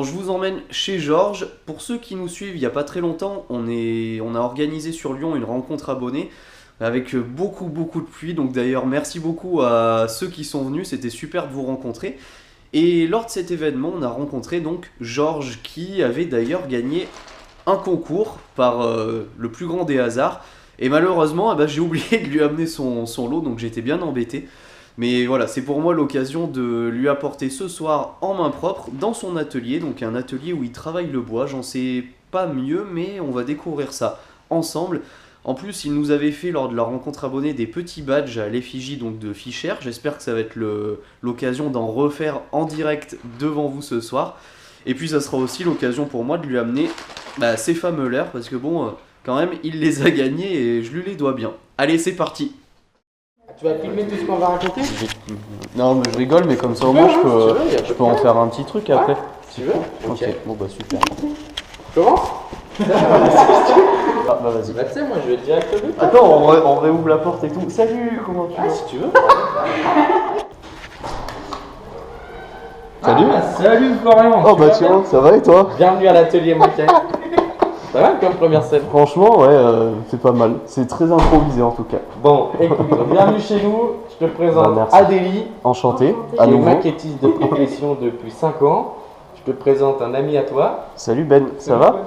Bon, je vous emmène chez Georges. Pour ceux qui nous suivent, il n'y a pas très longtemps, on a organisé sur Lyon une rencontre abonnée avec beaucoup de pluie. Donc d'ailleurs, merci beaucoup à ceux qui sont venus, c'était super de vous rencontrer. Et lors de cet événement, on a rencontré donc Georges qui avait d'ailleurs gagné un concours par le plus grand des hasards. Et malheureusement, j'ai oublié de lui amener son lot, donc j'étais bien embêté. Mais voilà, c'est pour moi l'occasion de lui apporter ce soir en main propre dans son atelier, donc un atelier où il travaille le bois. J'en sais pas mieux, mais on va découvrir ça ensemble. En plus, il nous avait fait lors de la rencontre abonnée des petits badges à l'effigie donc de Fischer. J'espère que ça va être l'occasion d'en refaire en direct devant vous ce soir. Et puis ça sera aussi l'occasion pour moi de lui amener ces fameux leurres, parce que bon, quand même, il les a gagnés et je lui les dois bien. Allez, c'est parti. Tu vas filmer tout ce qu'on va raconter? Non, mais je rigole, mais comme ça au moins je peux en faire un petit truc après. Tu veux? Ok, bon bah super. Je commence? Ah bah vas-y. Bah tu sais, moi je vais direct au but. Attends, on réouvre la porte et tout. Salut, comment tu vas? Si tu veux. Salut. Salut Florian. Oh bah tiens, ça va et toi? Bienvenue à l'atelier maquette. Ça va comme première scène? Franchement, ouais, c'est pas mal. C'est très improvisé en tout cas. Bon, écoute, bienvenue chez nous. Je te présente merci. Adélie, Enchanté, qui à est nouveau. maquettiste de profession depuis 5 ans. Je te présente un ami à toi. Salut Ben, ça va?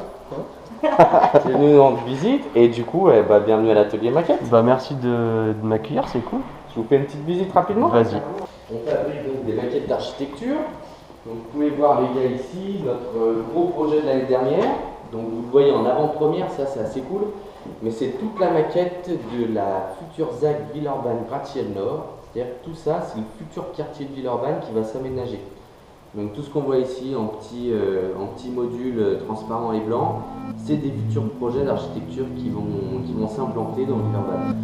Qui est venu nous rendre visite et du coup, bienvenue à l'atelier maquette. Bah merci de m'accueillir, c'est cool. Je vous fais une petite visite rapidement. Vas-y. On fabrique donc des maquettes d'architecture. Donc vous pouvez voir les gars ici, notre gros projet de l'année dernière. Donc vous le voyez en avant-première, ça c'est assez cool. Mais c'est toute la maquette de la future ZAC Villeurbanne Gratte-Ciel Nord. C'est-à-dire que tout ça, c'est le futur quartier de Villeurbanne qui va s'aménager. Donc tout ce qu'on voit ici en petits modules transparents et blancs, c'est des futurs projets d'architecture qui vont s'implanter dans Villeurbanne.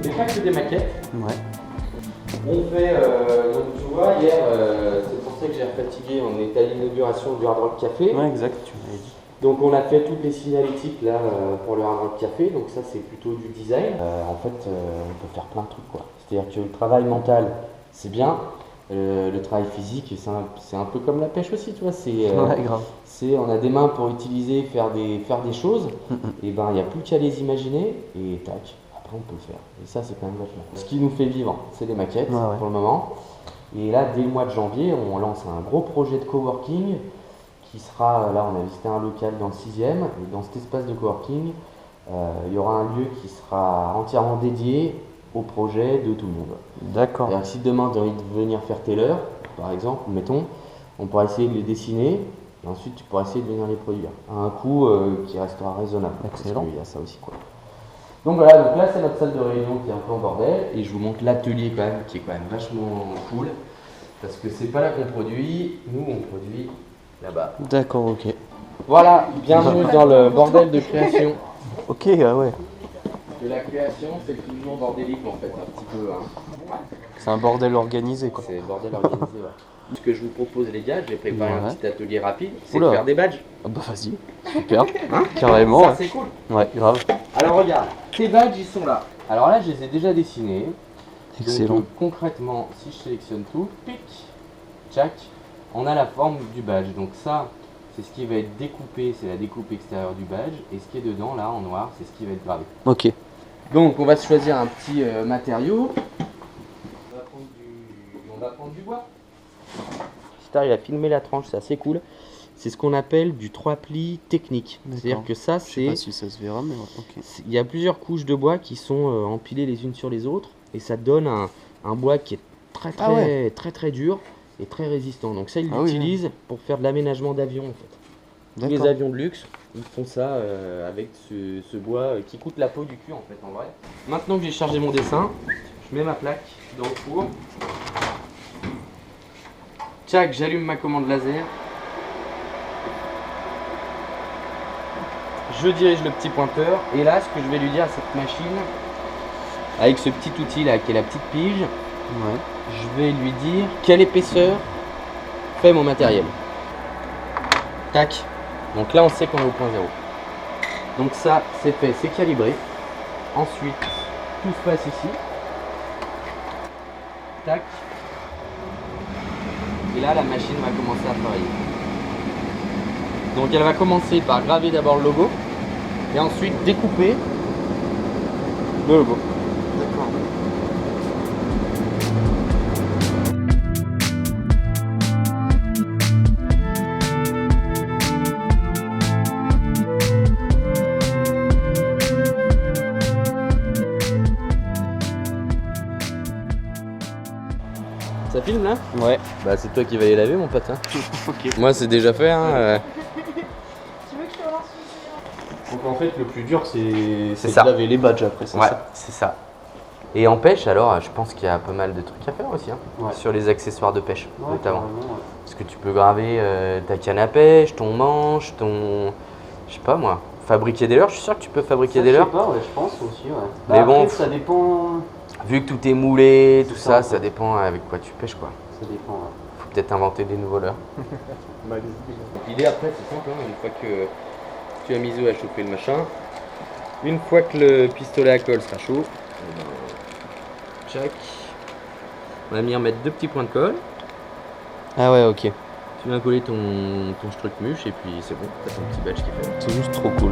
C'est pas que des maquettes. Ouais. On fait, donc tu vois, hier, c'est pour ça que j'ai fatigué, on est à l'inauguration du Hard Rock Café. Ouais, exact, tu m'avais dit. Donc on a fait toutes les signalétiques là pour le Hard Rock Café, donc ça c'est plutôt du design. En fait, on peut faire plein de trucs quoi. C'est-à-dire que le travail mental, c'est bien. Le travail physique, c'est un peu comme la pêche aussi, tu vois. Ouais, grave. On a des mains pour utiliser, faire des choses. Et ben, il n'y a plus qu'à les imaginer et tac. On peut le faire. Et ça, c'est quand même vachement. Ce qui nous fait vivre, c'est les maquettes pour le moment. Et là, dès le mois de janvier, on lance un gros projet de coworking qui sera, là, on a visité un local dans le 6e. Et dans cet espace de coworking, il y aura un lieu qui sera entièrement dédié au projet de tout le monde. D'accord. Alors, si demain, tu as envie de venir faire tes leurres, par exemple, mettons, on pourra essayer de les dessiner. Et ensuite, tu pourras essayer de venir les produire à un coût qui restera raisonnable. Excellent. Il y a ça aussi, quoi. Donc voilà, donc là c'est notre salle de réunion qui est un peu en bordel et je vous montre l'atelier quand même qui est quand même vachement cool parce que c'est pas là qu'on produit, nous on produit là-bas. D'accord, ok. Voilà, bienvenue dans le bordel de création. Ok, ah ouais. De la création c'est toujours bordélique en fait, un petit peu. Hein. C'est un bordel organisé quoi. C'est le bordel organisé, ouais. Ce que je vous propose les gars, je vais préparer un petit atelier rapide, c'est de Oula. faire des badges. Ah bah vas-y, super, carrément. Ça Ouais. c'est cool. Ouais, grave. Alors regarde, tes badges ils sont là. Alors là je les ai déjà dessinés. Excellent. Donc, concrètement, si je sélectionne tout, pic, tchac, on a la forme du badge. Donc ça, c'est ce qui va être découpé, c'est la découpe extérieure du badge. Et ce qui est dedans, là, en noir, c'est ce qui va être gravé. Ok. Donc on va se choisir un petit matériau. On va prendre du bois. Star, il a filmé la tranche, c'est assez cool. C'est ce qu'on appelle du 3 plis technique. C'est-à-dire que ça, Je sais c'est... pas si ça se verra, mais ok. Il y a plusieurs couches de bois qui sont empilées les unes sur les autres. Et ça donne un bois qui est très dur et très résistant. Donc ça, ils l'utilisent pour faire de l'aménagement d'avions en fait. Tous les avions de luxe, ils font ça avec ce bois qui coûte la peau du cul en fait en vrai. Maintenant que j'ai chargé mon dessin, je mets ma plaque dans le four. Tchac, j'allume ma commande laser. Je dirige le petit pointeur et là ce que je vais lui dire à cette machine, avec ce petit outil là qui est la petite pige, je vais lui dire quelle épaisseur fait mon matériel. Tac. Donc là on sait qu'on est au point zéro. Donc ça c'est fait, c'est calibré. Ensuite, tout se passe ici. Tac. Et là, la machine va commencer à travailler. Donc elle va commencer par graver d'abord le logo et ensuite découper le logo. D'accord. Ça filme là? Ouais. Bah c'est toi qui vas les laver mon pote. Hein. Ok. Moi c'est déjà fait. Hein. Tu veux que je te relance une séance? Donc en fait, le plus dur, c'est ça. de laver les badges après, c'est Ouais, ça. c'est ça. Et en pêche, alors, je pense qu'il y a pas mal de trucs à faire aussi, hein, Ouais. sur les accessoires de pêche, Ouais, notamment. carrément, ouais. Parce que tu peux graver ta canne à pêche, ton manche, ton... Je sais pas moi, fabriquer des leurres, je suis sûr que tu peux fabriquer Ça, des je sais leurres. pas, ouais, je pense aussi, ouais. Mais bon, après, ça dépend. Vu que tout est moulé, tout C'est ça, ça, ça ouais. dépend avec quoi tu pêches, quoi. Ça dépend, ouais. Faut peut-être inventer des nouveaux leurres. L'idée après, c'est simple, hein, une fois que tu as mis à chauffer le machin, une fois que le pistolet à colle sera chaud, tchac, on va venir mettre 2 petits points de colle. Ah ouais, ok. Tu viens coller ton truc mûche et puis c'est bon, t'as ton petit badge qui est fait. C'est juste trop cool.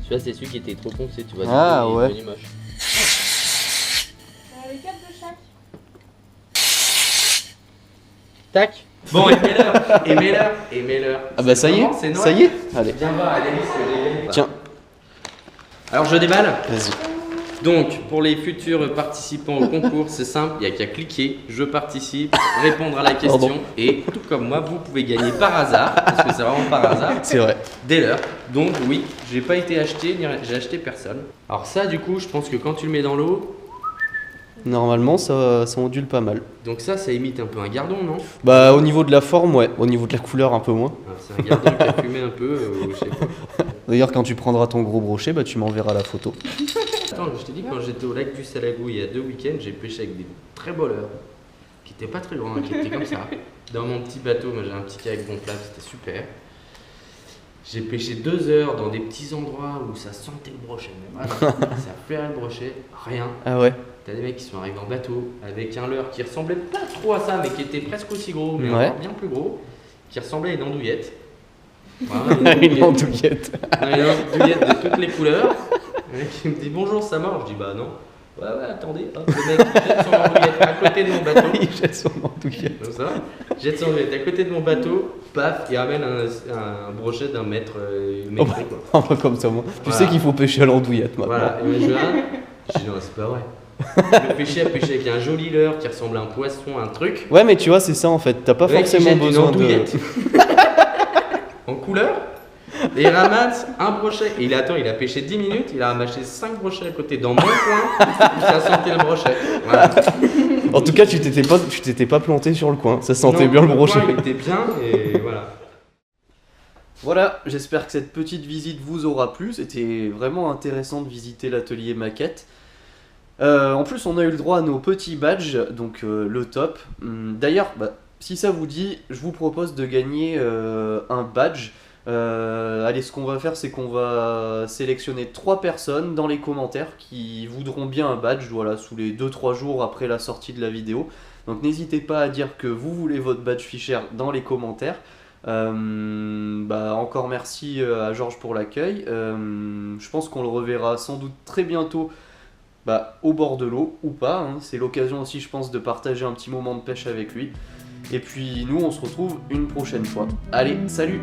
Celui-là, c'est celui qui était trop foncé, tu vois. Ah, il est ouais. devenu moche. Les 4 de chaque. Tac. Bon, et mets-leur. Ah bah ça y est, C'est noir. ça y est. Allez, Viens voir, Alice, je l'ai. tiens, Alors je déballe. vas-y. Donc, pour les futurs participants au concours, c'est simple, il n'y a qu'à cliquer, je participe, répondre à la question, Pardon. et tout comme moi, vous pouvez gagner par hasard, parce que c'est vraiment par hasard, C'est vrai. dès l'heure. Donc oui, j'ai pas été acheté, j'ai acheté personne. Alors ça, du coup, je pense que quand tu le mets dans l'eau, Normalement, ça ondule pas mal. donc ça imite un peu un gardon, non? Bah, au niveau de la forme, ouais. Au niveau de la couleur, un peu moins. Ah, c'est un gardon qui a fumé un peu, je sais pas. D'ailleurs, quand tu prendras ton gros brochet, bah, tu m'enverras la photo. Attends, je t'ai dit, quand j'étais au lac du Salagou il y a 2 week-ends, j'ai pêché avec des très beaux leurres, qui étaient pas très grands, hein, qui étaient comme ça. Dans mon petit bateau, moi j'ai un petit kayak gonflable, c'était super. J'ai pêché 2 heures dans des petits endroits où ça sentait le brochet. Mais voilà, ça flairait le brochet, rien. Ah ouais. T'as des mecs qui sont arrivés en bateau avec un leurre qui ressemblait pas trop à ça, mais qui était presque aussi gros, mais Ouais. encore bien plus gros, qui ressemblait à une andouillette. Voilà, Une andouillette. une andouillette de toutes les couleurs. Le mec qui me dit bonjour, ça marche. Je dis bah non. Ouais, attendez. Hop, le mec il jette son andouillette à côté de mon bateau. Il jette son andouillette. Comme ça. Jette son andouillette à côté de mon bateau. Paf, il ramène un brochet d'un mètre, Oh métré, quoi. Un peu comme ça, moi. Tu Voilà. sais qu'il faut pêcher à l'andouillette maintenant. Voilà, et moi je viens, je dis non, c'est pas vrai. Le pêcher a pêché avec un joli leurre qui ressemble à un poisson, un truc. Ouais, mais tu vois, c'est ça en fait. T'as pas Le mec, il forcément jette une besoin de. andouillette en couleur. Et il ramasse un brochet. Et il attend, il a pêché 10 minutes, il a ramassé 5 brochets à côté dans mon coin, où ça sentait le brochet. Voilà. En tout cas, tu t'étais pas planté sur le coin. Ça sentait Non, bien le brochet. coin, il était bien et voilà. Voilà, j'espère que cette petite visite vous aura plu. C'était vraiment intéressant de visiter l'atelier maquette. En plus, on a eu le droit à nos petits badges, donc le top. D'ailleurs, si ça vous dit, je vous propose de gagner un badge. Allez, ce qu'on va faire, c'est qu'on va sélectionner 3 personnes dans les commentaires qui voudront bien un badge, voilà, sous les 2-3 jours après la sortie de la vidéo. Donc n'hésitez pas à dire que vous voulez votre badge Fisher dans les commentaires. Encore merci à Georges pour l'accueil. Je pense qu'on le reverra sans doute très bientôt au bord de l'eau ou pas. Hein. C'est l'occasion aussi, je pense, de partager un petit moment de pêche avec lui. Et puis nous, on se retrouve une prochaine fois. Allez, salut!